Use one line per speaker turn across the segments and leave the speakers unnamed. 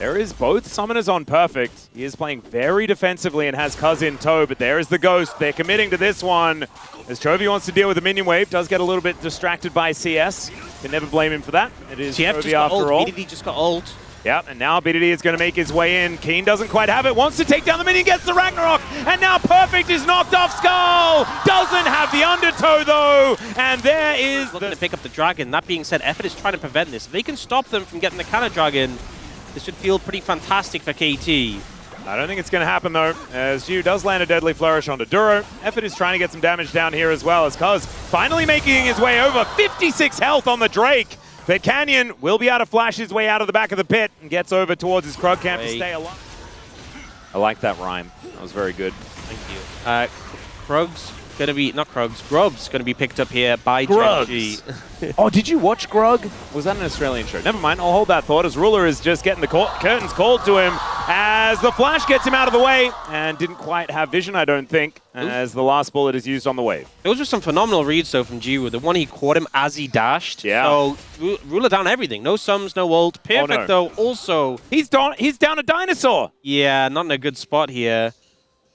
There is both summoners on perfect. He is playing very defensively and has Kaza in tow, but there is the Ghost. They're committing to this one. As Chovy wants to deal with the minion wave, does get a little bit distracted by CS. Can never blame him for that. It is Chovy after all.
BDD just got ult.
Yeah, and now BDD is going to make his way in. Keen doesn't quite have it, wants to take down the minion, gets the Ragnarok, and now Perfect is knocked off Skull! Doesn't have the undertow though, and there is
looking to pick up the dragon. That being said, Effort is trying to prevent this. If they can stop them from getting the Canna Dragon, this should feel pretty fantastic for KT.
I don't think it's going to happen though, as Yu does land a Deadly Flourish onto Duro. Effort is trying to get some damage down here as well, as Kaz finally making his way over. 56 health on the Drake. But Canyon will be able to flash his way out of the back of the pit and gets over towards his Krug camp to stay alive. I like that rhyme. That was very good.
Thank you. Krug's gonna be, not Krug's, Grub's gonna be picked up here by Gen.G.
Oh, did you watch Grug? Was that an Australian show? Never mind, I'll hold that thought as Ruler is just getting the curtains called to him as the flash gets him out of the way and didn't quite have vision, I don't think, as the last bullet is used on the wave.
Those were some phenomenal reads though from Jiwoo. The one he caught him as he dashed.
Yeah.
So Ruler down everything. No sums, no ult. Perfect though. Also,
he's down a dinosaur.
Yeah, not in a good spot here.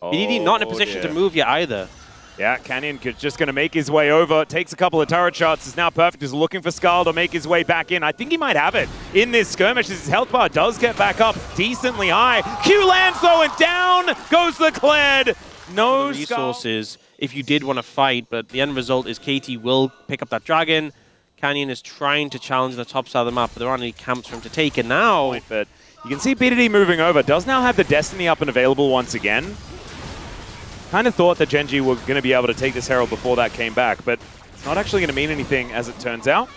BDD not in a position to move yet either.
Yeah, Canyon just going to make his way over. Takes a couple of turret shots. Is now Perfect. Is looking for Skull to make his way back in. I think he might have it in this skirmish. His health bar does get back up decently high. Q lands though, and down goes the Kled. No
resources Skull. If you did want to fight, but the end result is KT will pick up that dragon. Canyon is trying to challenge the top side of the map, but there aren't any camps for him to take. And now,
but you can see BDD moving over. Does now have the Destiny up and available once again. Kind of thought that Gen.G were going to be able to take this Herald before that came back, but it's not actually going to mean anything as it turns out.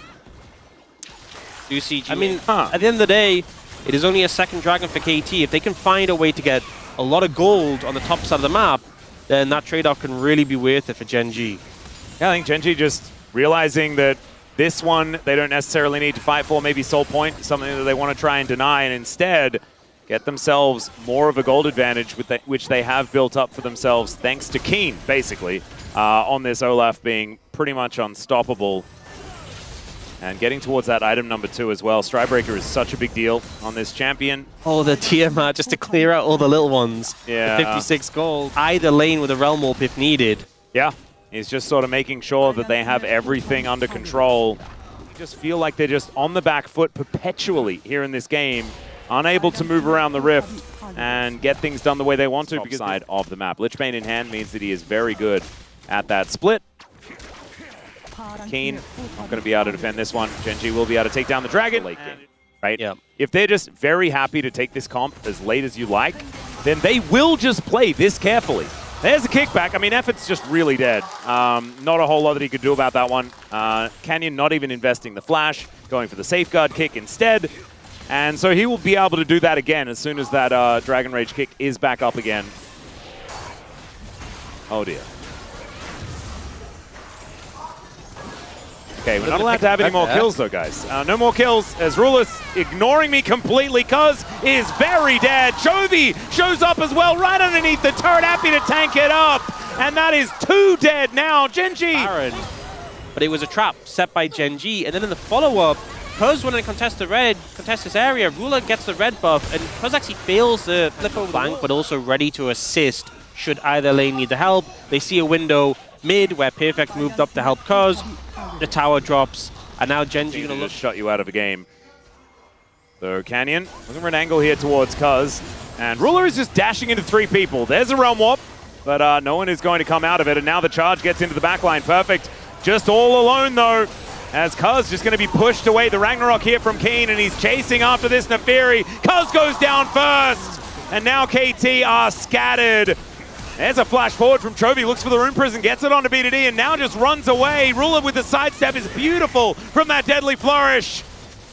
Do see I mean, at the end of the day, it is only a second dragon for KT. If they can find a way to get a lot of gold on the top side of the map, then that trade-off can really be worth it for Gen.G.
Yeah, I think Gen.G just realizing that this one they don't necessarily need to fight for, maybe Soul Point, something that they want to try and deny, and instead get themselves more of a gold advantage, which they have built up for themselves thanks to Keen, basically, on this Olaf being pretty much unstoppable. And getting towards that item number 2 as well. Stridebreaker is such a big deal on this champion.
Oh, the Tiamat, just to clear out all the little ones.
Yeah.
The 56 gold. Either lane with a Realm Warp if needed.
Yeah, he's just sort of making sure that they have everything under control. You just feel like they're just on the back foot perpetually here in this game. Unable to move around the rift and get things done the way they want to because side of the map. Lichbane in hand means that he is very good at that split. Keen not going to be able to defend this one. Gen.G will be able to take down the dragon. Right?
Yeah.
If they're just very happy to take this comp as late as you like, then they will just play this carefully. There's a kickback. I mean, Effort's just really dead. Not a whole lot that he could do about that one. Canyon not even investing the flash, going for the safeguard kick instead. And so he will be able to do that again as soon as that Dragon Rage kick is back up again. Oh dear. Okay, we're not allowed to have any more kills though, guys. No more kills as Ruler's ignoring me completely. Cuz is very dead. Chovy shows up as well right underneath the turret, happy to tank it up. And that is 2 dead now. Gen.G.
But it was a trap set by Gen.G. And then in the follow-up, Cuz wanted to contest this area. Ruler gets the red buff, and Cuz actually fails the flip over the bank, but also ready to assist should either lane need the help. They see a window mid where Perfect moved up to help Cuz. The tower drops, and now Gen.G gonna look
shut you out of the game. So Canyon looking for an angle here towards Cuz, and Ruler is just dashing into 3 people. There's a Realm Warp, but no one is going to come out of it, and now the charge gets into the backline. Perfect, just all alone though. As Cuz just going to be pushed away. The Ragnarok here from Keen, and he's chasing after this Neferi. Cuz goes down first, and now KT are scattered. There's a flash forward from Chovy, looks for the Rune Prison, gets it onto BDD, and now just runs away. Ruler with the sidestep is beautiful from that Deadly Flourish.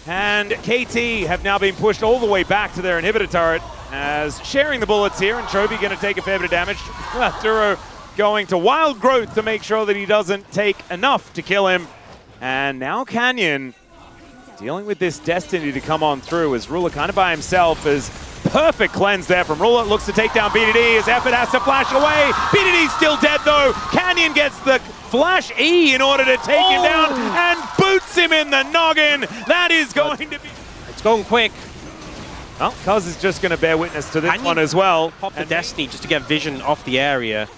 And KT have now been pushed all the way back to their inhibitor turret, as sharing the bullets here, and Chovy going to take a fair bit of damage. Duro going to Wild Growth to make sure that he doesn't take enough to kill him. And now Canyon dealing with this Destiny to come on through as Ruler kind of by himself. As perfect cleanse there from Ruler. Looks to take down BDD. His Effort has to flash away. BDD's still dead though. Canyon gets the flash E in order to take him down and boots him in the noggin. That is going to be...
It's going quick.
Well, Kaz is just going to bear witness to this one as well.
Pop the Destiny just to get vision off the area.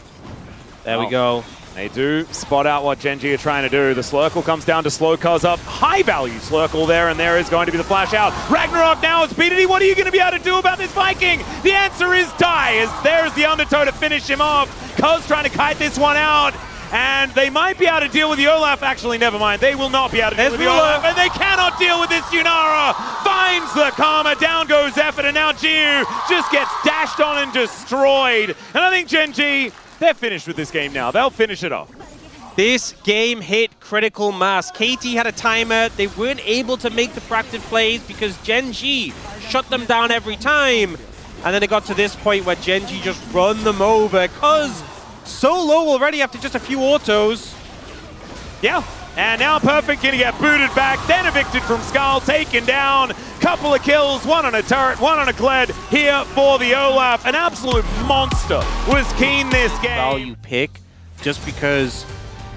There we go.
They do spot out what Gen.G are trying to do. The Slurkle comes down to slow Kaz up. High value Slurkle there, and there is going to be the flash out. Ragnarok now is BDD. What are you going to be able to do about this Viking? The answer is die, as there's the Undertow to finish him off. Kaz trying to kite this one out. And they might be able to deal with the Olaf. Actually, never mind. They will not be able to deal with the Olaf. And they cannot deal with this Yunara. Finds the Karma. Down goes Effort. And now Jiu just gets dashed on and destroyed. And I think Gen.G, they're finished with this game now. They'll finish it off.
This game hit critical mass. KT had a timer. They weren't able to make the proactive plays because Gen.G shut them down every time. And then it got to this point where Gen.G just run them over. Cuz so low already after just a few autos.
Yeah, and now Perfect gonna get booted back, then evicted from Skull, taken down. Couple of kills, one on a turret, one on a Kled here for the Olaf. An absolute monster was Keen this game.
Value pick, just because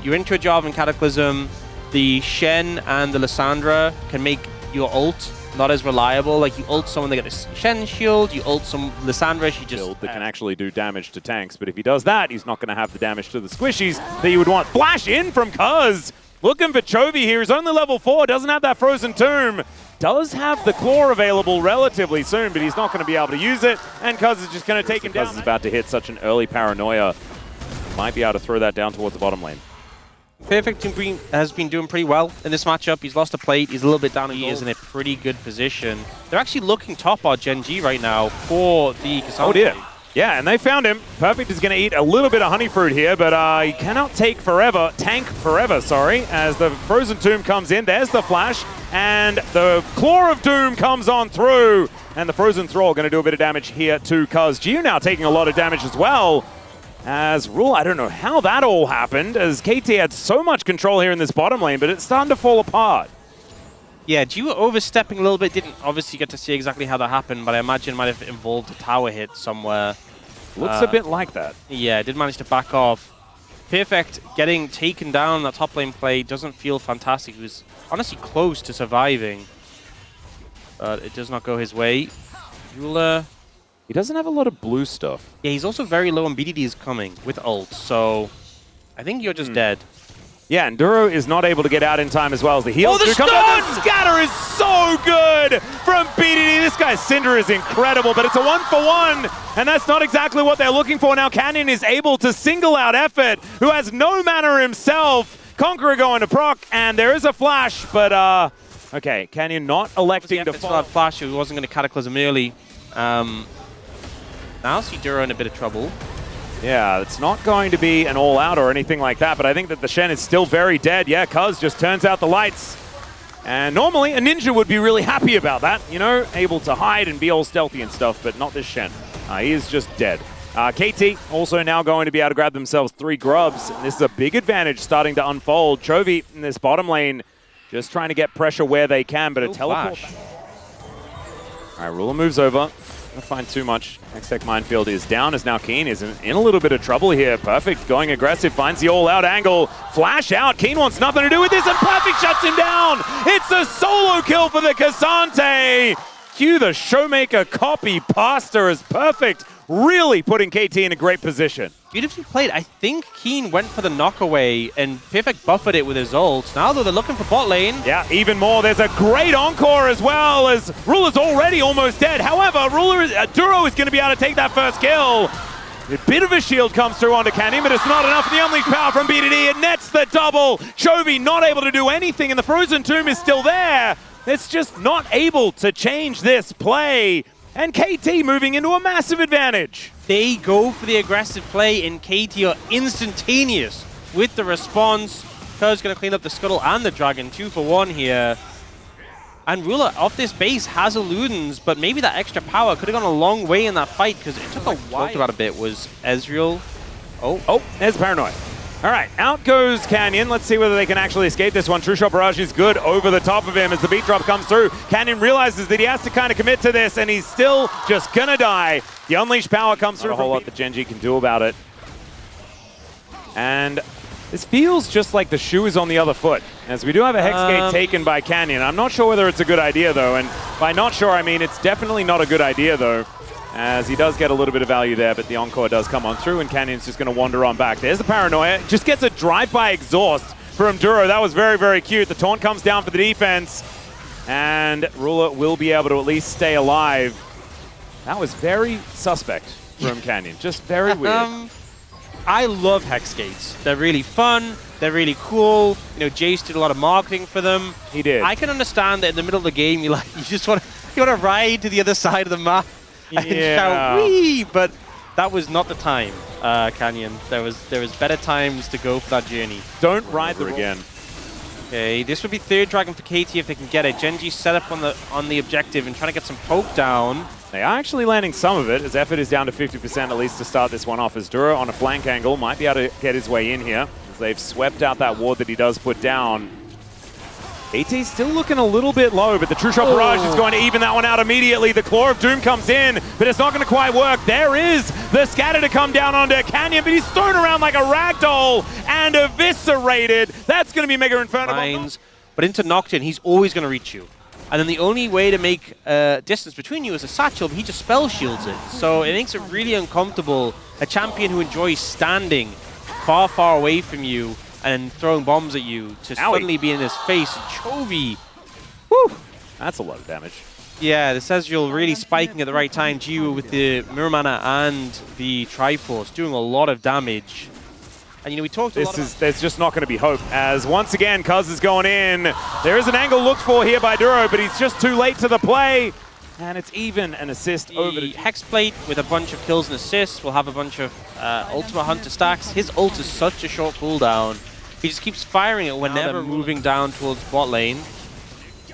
you're into a Jarvan and Cataclysm, the Shen and the Lissandra can make your ult not as reliable. Like, you ult someone, they get a Shen shield, you ult some Lissandra, she just...
that can actually do damage to tanks, but if he does that, he's not going to have the damage to the squishies that you would want. Flash in from Kuz. Looking for Chovy here. He's only level 4, doesn't have that Frozen Tomb. Does have the Claw available relatively soon, but he's not going to be able to use it, and Kuz is just going to take him down. Kuz is about to hit such an early paranoia. Might be able to throw that down towards the bottom lane.
Perfect has been doing pretty well in this matchup. He's lost a plate. He's a little bit down. He is in a pretty good position. They're actually looking top on Gen.G right now for the Kaza.
Oh dear. Yeah, and they found him. Perfect is going to eat a little bit of honey fruit here, but he cannot tank forever, as the Frozen Tomb comes in. There's the flash, and the Claw of Doom comes on through, and the Frozen Thrall going to do a bit of damage here to Kuz. Jiu now taking a lot of damage as well. As Rule, I don't know how that all happened, as KT had so much control here in this bottom lane, but it's starting to fall apart.
Yeah, Jiu overstepping a little bit. Didn't obviously get to see exactly how that happened, but I imagine it might have involved a tower hit somewhere.
Looks a bit like that.
Yeah, did manage to back off. Perfect getting taken down. That top lane play doesn't feel fantastic. He was honestly close to surviving, but it does not go his way. Ruler...
He doesn't have a lot of blue stuff.
Yeah, he's also very low on BDD is coming with ult, so I think you're just dead.
Yeah, and Duro is not able to get out in time as well as the heal.
Oh, the stun!
The scatter is so good from BDD. This guy's Cinder is incredible, but it's a 1-for-1, and that's not exactly what they're looking for. Now Canyon is able to single out Effort, who has no mana himself. Conqueror going to proc, and there is a flash, but okay, Canyon not electing to
fall. Flash, he wasn't going to Cataclysm early. Now see Duro in a bit of trouble.
Yeah, it's not going to be an all-out or anything like that, but I think that the Shen is still very dead. Yeah, Kuz just turns out the lights. And normally, a ninja would be really happy about that, you know, able to hide and be all stealthy and stuff, but not this Shen. He is just dead. KT also now going to be able to grab themselves 3 grubs. And this is a big advantage starting to unfold. Chovy in this bottom lane just trying to get pressure where they can, but a teleport. All right, Ruler moves over. Don't find too much. Hextech Minefield is down as now Keen is in a little bit of trouble here. Perfect going aggressive, finds the all-out angle. Flash out. Keen wants nothing to do with this, and Perfect shuts him down. It's a solo kill for the Kazante. Cue the Showmaker copy pasta as Perfect really putting KT in a great position.
Beautifully played. I think Keen went for the knockaway and Perfect buffered it with his ult. Now though, they're looking for bot lane.
Yeah, even more. There's a great encore as well as Ruler's already almost dead. However, Duro is going to be able to take that first kill. A bit of a shield comes through onto Canyon, but it's not enough. The unleashed power from BDD. It nets the double. Chovy not able to do anything, and the Frozen Tomb is still there. It's just not able to change this play. And KT moving into a massive advantage.
They go for the aggressive play, and KT are instantaneous with the response. Kerr's going to clean up the Scuttle and the Dragon, 2-for-1 here. And Ruler off this base has Illudens, but maybe that extra power could have gone a long way in that fight because it took a while. Talked about a bit was Ezreal. Oh,
there's Paranoid. All right, out goes Canyon. Let's see whether they can actually escape this one. True Shot Barrage is good over the top of him as the beat drop comes through. Canyon realizes that he has to kind of commit to this, and he's still just gonna die. The unleashed power comes through. Not a whole lot that Gen.G can do about it. And This feels just like the shoe is on the other foot, as we do have a Hex Gate taken by Canyon. I'm not sure whether it's a good idea, though, and by not sure, I mean it's definitely not a good idea, though, as he does get a little bit of value there, but the Encore does come on through, and Canyon's just going to wander on back. There's the Paranoia. Just gets a drive-by exhaust from Duro. That was very, very cute. The taunt comes down for the defense, and Ruler will be able to at least stay alive. That was very suspect from Canyon. Just very weird.
I love Hex Gates. They're really fun. They're really cool. You know, Jace did a lot of marketing for them.
He did.
I can understand that in the middle of the game, you just want to ride to the other side of the map and shout "wee!" But that was not the time, Canyon. There was better times to go for that journey.
Don't ride them again.
Okay, this would be third dragon for KT if they can get it. Gen.G set up on the objective and trying to get some poke down.
They are actually landing some of it, as effort is down to 50% at least to start this one off, as Duro on a flank angle might be able to get his way in here, as they've swept out that ward that he does put down. AT's still looking a little bit low, but the True Shot Barrage is going to even that one out immediately. The Claw of Doom comes in, but it's not going to quite work. There is the Scatter to come down onto Canyon, but he's thrown around like a ragdoll and eviscerated. That's going to be Mega Inferno.
But into Nocturne, he's always going to reach you. And then the only way to make distance between you is a satchel, but he just spell shields it. So it makes it really uncomfortable. A champion who enjoys standing far, far away from you and throwing bombs at you to suddenly be in his face. Chovy, whew,
that's a lot of damage.
Yeah, the Sezreal really spiking at the right time. Jiu with the Mirror Mana and the Triforce doing a lot of damage. And, you know, we talked a lot about...
There's just not going to be hope, as once again, Kaz is going in. There is an angle looked for here by Duro, but he's just too late to the play. And it's even an assist over the...
Hexplate with a bunch of kills and assists will have a bunch of Ultimate Hunter stacks. His ult is such a short cooldown. He just keeps firing it whenever moving down towards bot lane.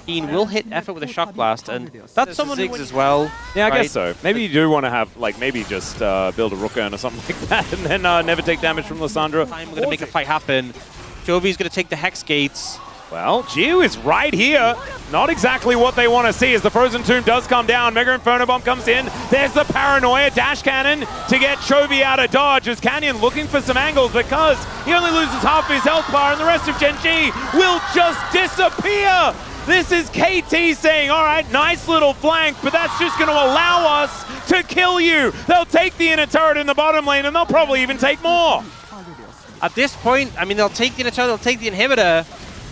Keen will hit effort with a Shock Blast, and that's someone Ziggs as well.
Yeah, I guess so. Maybe you do want to have, like, maybe just build a Rook Urn or something like that, and then never take damage from Lissandra.
We're going to make a fight happen. Jovi's going to take the Hex Gates.
Well, Jiu is right here. Not exactly what they want to see, as the Frozen Tomb does come down. Mega Inferno Bomb comes in. There's the Paranoia Dash Cannon to get Chovy out of dodge, as Canyon looking for some angles, because he only loses half his health bar, and the rest of Gen.G will just disappear. This is KT saying, all right, nice little flank, but that's just going to allow us to kill you. They'll take the inner turret in the bottom lane, and they'll probably even take more.
At this point, I mean, they'll take the inner turret, they'll take the inhibitor.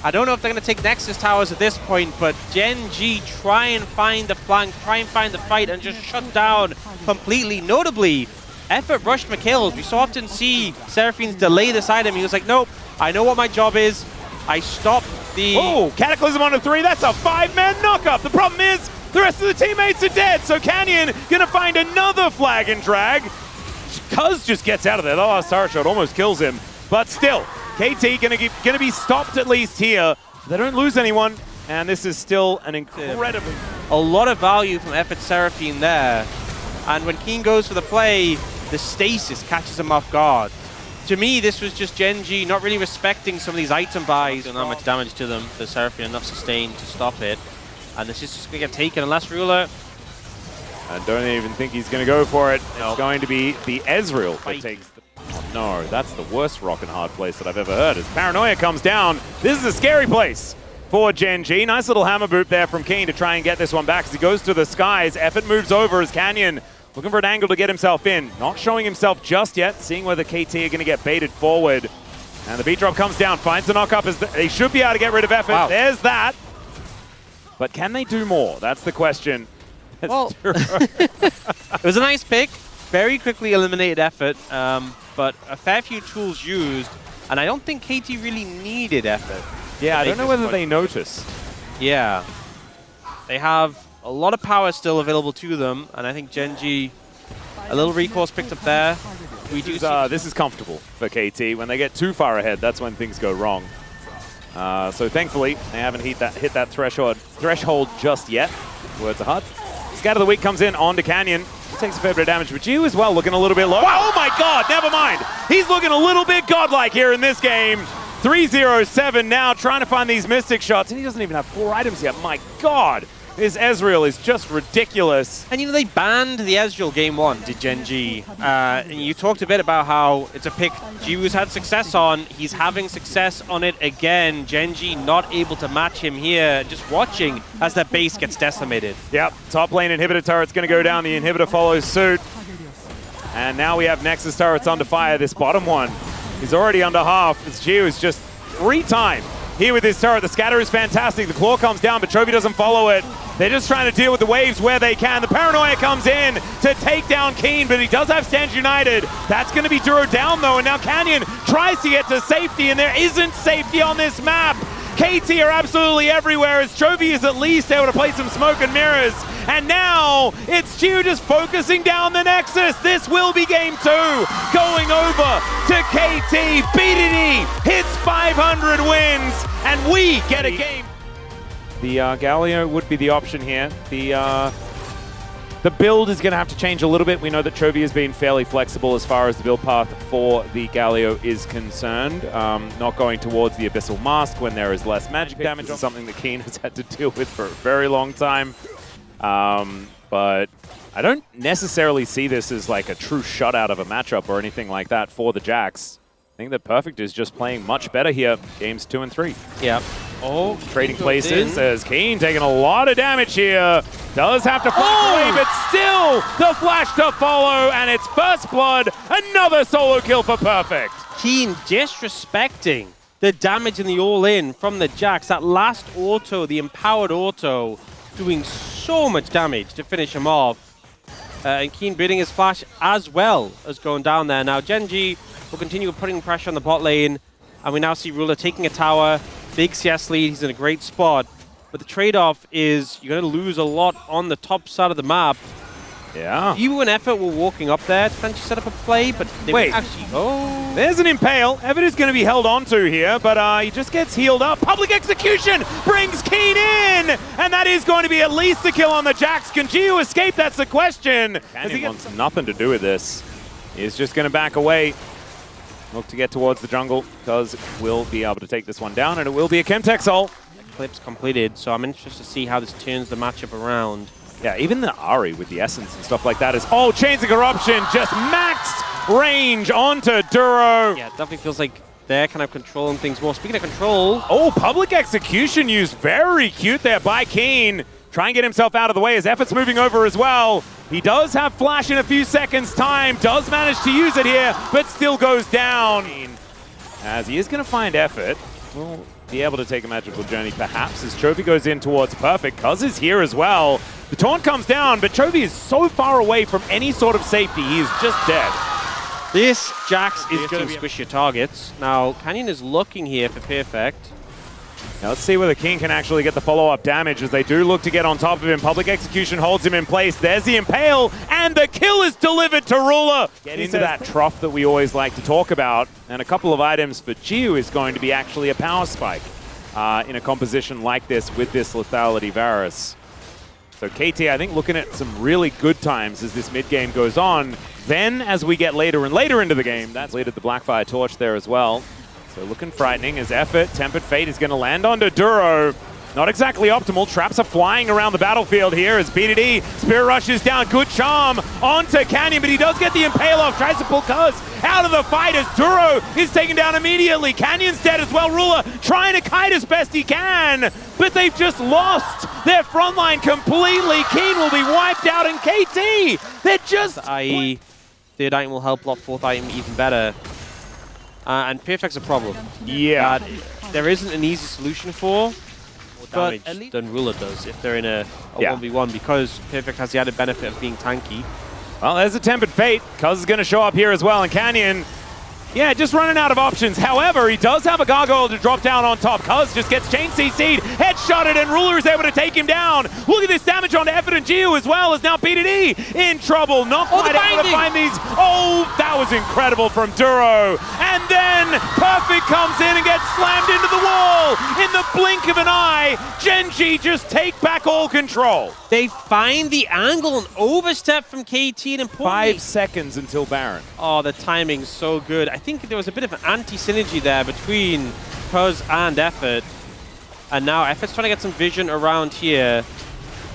I don't know if they're going to take Nexus Towers at this point, but Gen.G try and find the flank, try and find the fight, and just shut down completely. Notably, effort rushed McHale's. We so often see Seraphines delay this item. He was like, nope, I know what my job is. I stopped the...
Oh, Cataclysm on a 3. That's a 5-man knockup. The problem is the rest of the teammates are dead. So Canyon going to find another flag and drag. Kuz just gets out of there. The last turret shot almost kills him. But still, KT going to be stopped at least here. They don't lose anyone. And this is still an incredible...
A lot of value from Effort Seraphine there. And when Keen goes for the play, the stasis catches him off guard. To me, this was just Gen.G not really respecting some of these item buys. Don't have much damage to them. The Seraphine enough sustain to stop it. And this is just going to get taken unless Ruler...
I don't even think he's going to go for it. Nope. It's going to be the Ezreal that takes the... Oh, no, that's the worst rock and hard place that I've ever heard. As Paranoia comes down, this is a scary place for Gen.G. Nice little hammer boot there from Keen to try and get this one back as he goes to the skies. Effort moves over as Canyon looking for an angle to get himself in. Not showing himself just yet, seeing whether KT are going to get baited forward. And the beat drop comes down, finds the knock-up. As they should be able to get rid of effort. Wow. There's that. But can they do more? That's the question.
Well, it was a nice pick. Very quickly eliminated effort, but a fair few tools used. And I don't think KT really needed effort.
Yeah, I don't know whether they noticed.
Yeah. They have a lot of power still available to them, and I think Gen.G, a little recourse picked up there.
This is comfortable for KT. When they get too far ahead, that's when things go wrong. So thankfully, they haven't hit that threshold just yet. Words of heart. Scatter the Weak comes in onto Canyon. He takes a fair bit of damage, but Jiu as well looking a little bit low. Wow, oh my god, never mind. He's looking a little bit godlike here in this game. 3-0-7 now, trying to find these Mystic shots, and he doesn't even have 4 items yet. My god. This Ezreal is just ridiculous.
And you know, they banned the Ezreal game 1, did Gen.G. And you talked a bit about how it's a pick Jiwoo's had success on. He's having success on it again. Gen.G not able to match him here. Just watching as that base gets decimated.
Yep, top lane inhibitor turret's going to go down. The inhibitor follows suit. And now we have Nexus turrets under fire. This bottom one is already under half. As Jiwoo is just free time here with his turret. The scatter is fantastic. The claw comes down, but Chovy doesn't follow it. They're just trying to deal with the waves where they can. The paranoia comes in to take down Keen, but he does have Stands United. That's going to be Duro down, though, and now Canyon tries to get to safety, and there isn't safety on this map. KT are absolutely everywhere as Chovy is at least able to play some smoke and mirrors. And now it's Jiwoo just focusing down the Nexus. This will be game 2. Going over to KT. BDD hits 500 wins, and we get a game. The Galio would be the option here. The build is going to have to change a little bit. We know that Chovy has been fairly flexible as far as the build path for the Galio is concerned. Not going towards the Abyssal Mask when there is less magic damage. This is something that Keen has had to deal with for a very long time. But I don't necessarily see this as like a true shutout of a matchup or anything like that for the Jax. I think that Perfect is just playing much better here, games 2 and 3.
Yeah.
Oh, trading places as Keen taking a lot of damage here. Does have to flash away, but still the flash to follow, and it's first blood. Another solo kill for Perfect.
Keen disrespecting the damage in the all-in from the Jax. That last auto, the empowered auto, doing so much damage to finish him off. And Keen beating his flash as well as going down there. Now Gen.G will continue putting pressure on the bot lane, and we now see Ruler taking a tower. Big CS lead, he's in a great spot. But the trade-off is you're going to lose a lot on the top side of the map.
Yeah.
You and Effort were walking up there to potentially set up a play, but they
Wait.
actually... Oh.
There's an Impale. Effort is going to be held onto here, but he just gets healed up. Public Execution brings Keen in, and that is going to be at least a kill on the Jax. Can Jiwoo escape? That's the question. He wants nothing to do with this. He's just going to back away. Look to get towards the jungle, because we'll be able to take this one down, and it will be a Chemtech Soul.
Clip's completed, so I'm interested to see how this turns the matchup around.
Yeah, even the Ahri with the Essence and stuff like that is... Oh, Chains of Corruption just maxed range onto Duro.
Yeah, it definitely feels like they're kind of controlling things more. Speaking of control...
Oh, Public Execution used very cute there by Keen. Try and get himself out of the way as Effort's moving over as well. He does have Flash in a few seconds' time, does manage to use it here, but still goes down. As he is going to find Effort, we'll be able to take a magical journey perhaps as Chovy goes in towards Perfect. Kuz is here as well. The taunt comes down, but Chovy is so far away from any sort of safety, he is just dead.
This Jax is going to squish your targets. Now, Canyon is looking here for Perfect.
Now let's see whether King can actually get the follow-up damage as they do look to get on top of him. Public Execution holds him in place. There's the Impale, and the kill is delivered to Ruler. Get into that trough that we always like to talk about. And a couple of items for Jiwoo is going to be actually a power spike in a composition like this with this Lethality Varus. So KT, I think, looking at some really good times as this mid-game goes on. Then, as we get later and later into the game, that's leaded the Blackfire Torch there as well. So looking frightening as Effort. Tempered Fate is going to land onto Duro. Not exactly optimal. Traps are flying around the battlefield here as BDD. Spirit Rush is down. Good charm onto Canyon, but he does get the Impale off. Tries to pull Kuz out of the fight as Duro is taken down immediately. Canyon's dead as well. Ruler trying to kite as best he can, but they've just lost their front line completely. Keen will be wiped out, and KT, they're just...
i.e. third item will help block fourth item even better. And Perfect's a problem.
Yeah.
There isn't an easy solution for more damage than Ruler does if they're in a 1v1, because Perfect has the added benefit of being tanky.
Well, there's a Tempered Fate. Kuz is going to show up here as well, and Canyon, yeah, just running out of options. However, he does have a Gargoyle to drop down on top. Kuz just gets Chain CC'd, headshotted, and Ruler is able to take him down. Look at this damage onto Effort and Jiwoo as well, as now BDD in trouble. Not quite able to find these. Oh, that was incredible from Duro. And then Perfect comes in and gets slammed into the wall. In the blink of an eye, Gen.G just take back all control.
They find the angle and overstep from KT, and importantly,
5 seconds until Baron.
Oh, the timing's so good. I think there was a bit of an anti-synergy there between Kuz and Effort. And now Effort's trying to get some vision around here.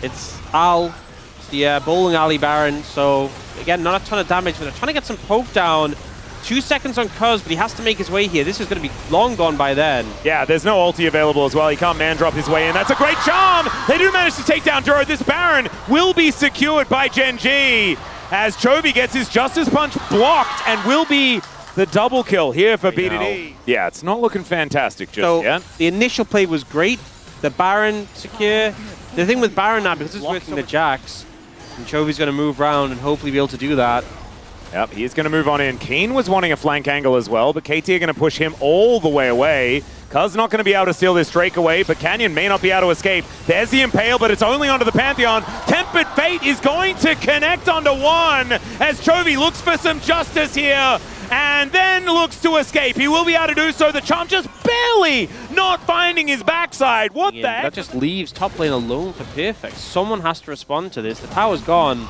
It's Al, it's the bowling alley Baron. So again, not a ton of damage, but they're trying to get some poke down. 2 seconds on Kuz, but he has to make his way here. This is going to be long gone by then.
Yeah, there's no ulti available as well. He can't man drop his way in. That's a great charm. They do manage to take down Duro. This Baron will be secured by Gen.G as Chovy gets his Justice Punch blocked and will be the double kill here for BDD. Yeah, it's not looking fantastic just yet.
The initial play was great. The Baron secure. The thing with Baron now, because it's working the Jax, and Chovy's going to move around and hopefully be able to do that.
Yep, he's going to move on in. Keen was wanting a flank angle as well, but KT are going to push him all the way away. Cuz not going to be able to steal this Drake away, but Canyon may not be able to escape. There's the Impale, but it's only onto the Pantheon. Tempered Fate is going to connect onto one as Chovy looks for some justice here and then looks to escape. He will be able to do so. The charm just barely not finding his backside. What the heck?
That just leaves top lane alone for Perfect. Someone has to respond to this. The tower's gone,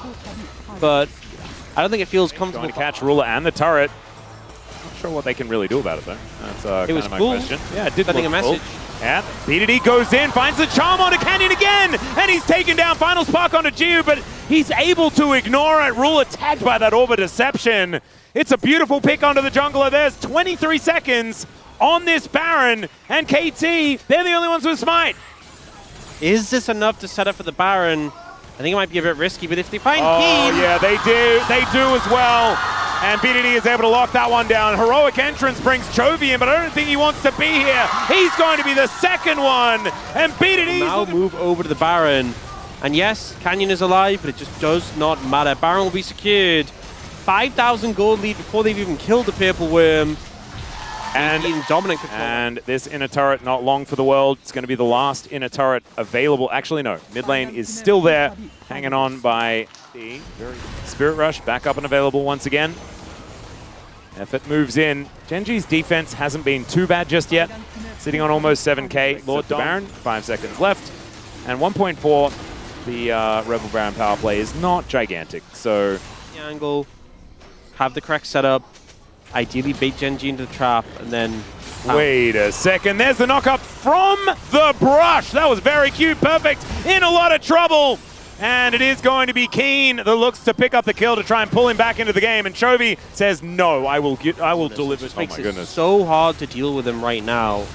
but I don't think it feels comfortable.
Going to catch Ruler and the turret. Not sure what they can really do about it, though. That's kind of my question. Yeah, it did
sending a message.
Cool. Yeah, BDD goes in, finds the charm onto Canyon again, and he's taken down. Final spark onto Giu, but he's able to ignore it. Ruler tagged by that Orb of Deception. It's a beautiful pick onto the jungler. There's 23 seconds on this Baron, and KT, they're the only ones with Smite.
Is this enough to set up for the Baron? I think it might be a bit risky, but if they find Keen...
Oh, yeah, they do. They do as well. And BDD is able to lock that one down. Heroic entrance brings Chovy in, but I don't think he wants to be here. He's going to be the second one. And BDD
now move over to the Baron. And yes, Canyon is alive, but it just does not matter. Baron will be secured. 5,000 gold lead before they've even killed the Purple Worm. And dominant control.
And this inner turret, not long for the world. It's going to be the last inner turret available. Actually, no. Mid lane is still there, hanging on by the Spirit Rush. Back up and available once again. Effort moves in. Gen.G's defense hasn't been too bad just yet. Sitting on almost 7k. Lord Baron, 5 seconds left. And 1.4, the Rebel Baron power play is not gigantic. So,
the angle, have the correct setup. Ideally bait Gen.G into the trap, and then...
Wait a second, there's the knock-up from the brush. That was very cute, perfect, in a lot of trouble. And it is going to be Keen that looks to pick up the kill to try and pull him back into the game. And Chovy says, no, I will deliver.
It makes it so hard to deal with him right now.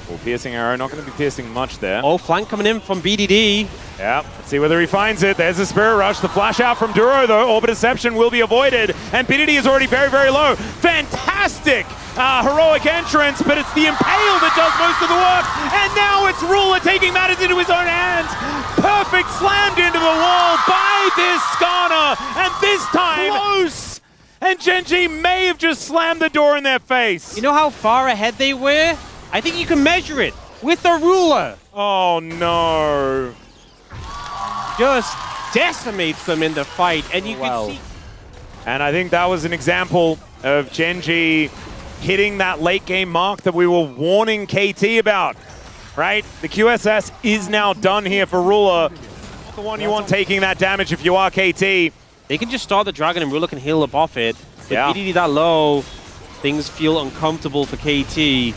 Well, piercing arrow, not going to be piercing much there.
Oh, flank coming in from BDD.
Yeah, let's see whether he finds it. There's the Spirit Rush. The flash out from Duro, though. Orb of Deception will be avoided. And BDD is already very, very low. Fantastic heroic entrance, but it's the Impale that does most of the work. And now it's Ruler taking matters into his own hands. Perfect slammed into the wall by this Skarner. And this time, close. And Gen.G may have just slammed the door in their face.
You know how far ahead they were? I think you can measure it with the Ruler.
Oh, no.
Just decimates them in the fight, and you can see.
And I think that was an example of Gen.G hitting that late game mark that we were warning KT about, right? The QSS is now done here for Ruler. Not the one you want taking that damage if you are KT.
They can just start the Dragon and Ruler can heal up off it. With BDD that low, things feel uncomfortable for KT.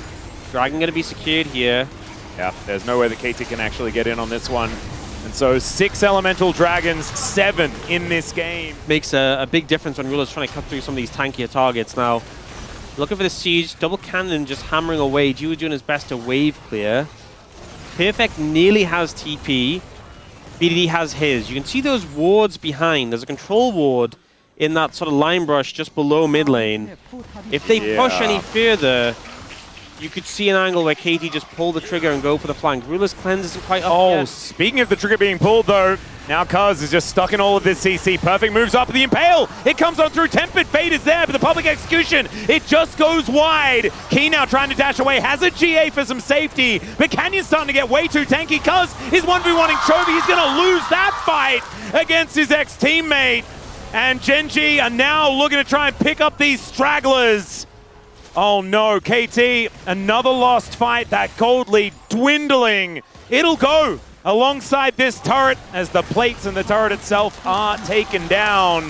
Dragon going to be secured here.
Yeah, there's no way that KT can actually get in on this one. And so 6 elemental dragons, 7 in this game.
Makes a big difference when Ruler's trying to cut through some of these tankier targets now. Looking for the siege, double cannon just hammering away. Giu doing his best to wave clear. Perfect nearly has TP. BDD has his. You can see those wards behind. There's a control ward in that sort of line brush just below mid lane. If they push any further, you could see an angle where KT just pull the trigger and go for the flank. Ruler's cleanse isn't quite up yet.
Speaking of the trigger being pulled, though, now Kaz is just stuck in all of this CC. Perfect moves up the Impale. It comes on through. Tempered Fate is there, but the public execution, it just goes wide. Key now trying to dash away. Has a GA for some safety, but Canyon's starting to get way too tanky. Kaz is 1v1ing Chovy. He's going to lose that fight against his ex-teammate. And Gen.G are now looking to try and pick up these stragglers. Oh no, KT, another lost fight. That gold lead dwindling. It'll go alongside this turret as the plates and the turret itself are taken down.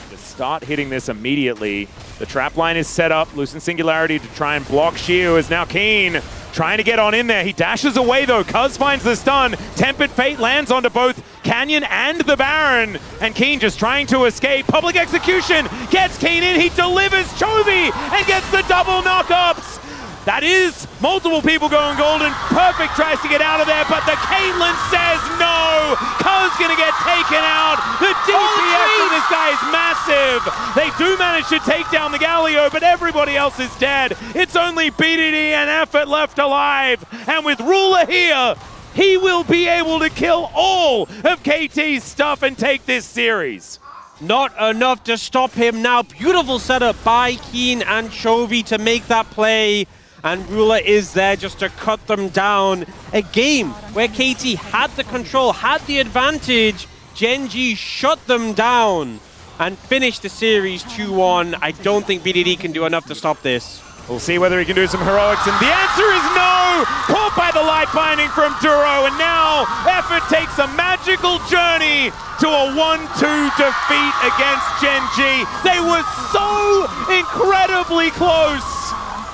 To start hitting this immediately. The trap line is set up. Loosen Singularity to try and block Giu is now Keen. trying to get on in there. He dashes away though. Cuz finds the stun. Tempered Fate lands onto both Canyon and the Baron. And Keen just trying to escape. Public Execution gets Keen in. He delivers Chovy and gets the double knockups. That is multiple people going golden. Perfect tries to get out of there, but the Caitlyn says no. Cuz gonna get taken out. The DPS of this guy is massive. They do manage to take down the Galio, but everybody else is dead. It's only BDD and Effort left alive. And with Ruler here, he will be able to kill all of KT's stuff and take this series.
Not enough to stop him now. Beautiful setup by Keen and Chovy to make that play. And Ruler is there just to cut them down. A game where KT had the control, had the advantage. Gen.G shut them down and finished the series 2-1. I don't think BDD can do enough to stop this.
We'll see whether he can do some heroics, and the answer is no! Caught by the light binding from Duro, and now Effort takes a magical journey to a 1-2 defeat against Gen.G. They were so incredibly close,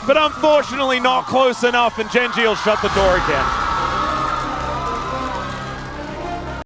but unfortunately not close enough, and Gen.G will shut the door again.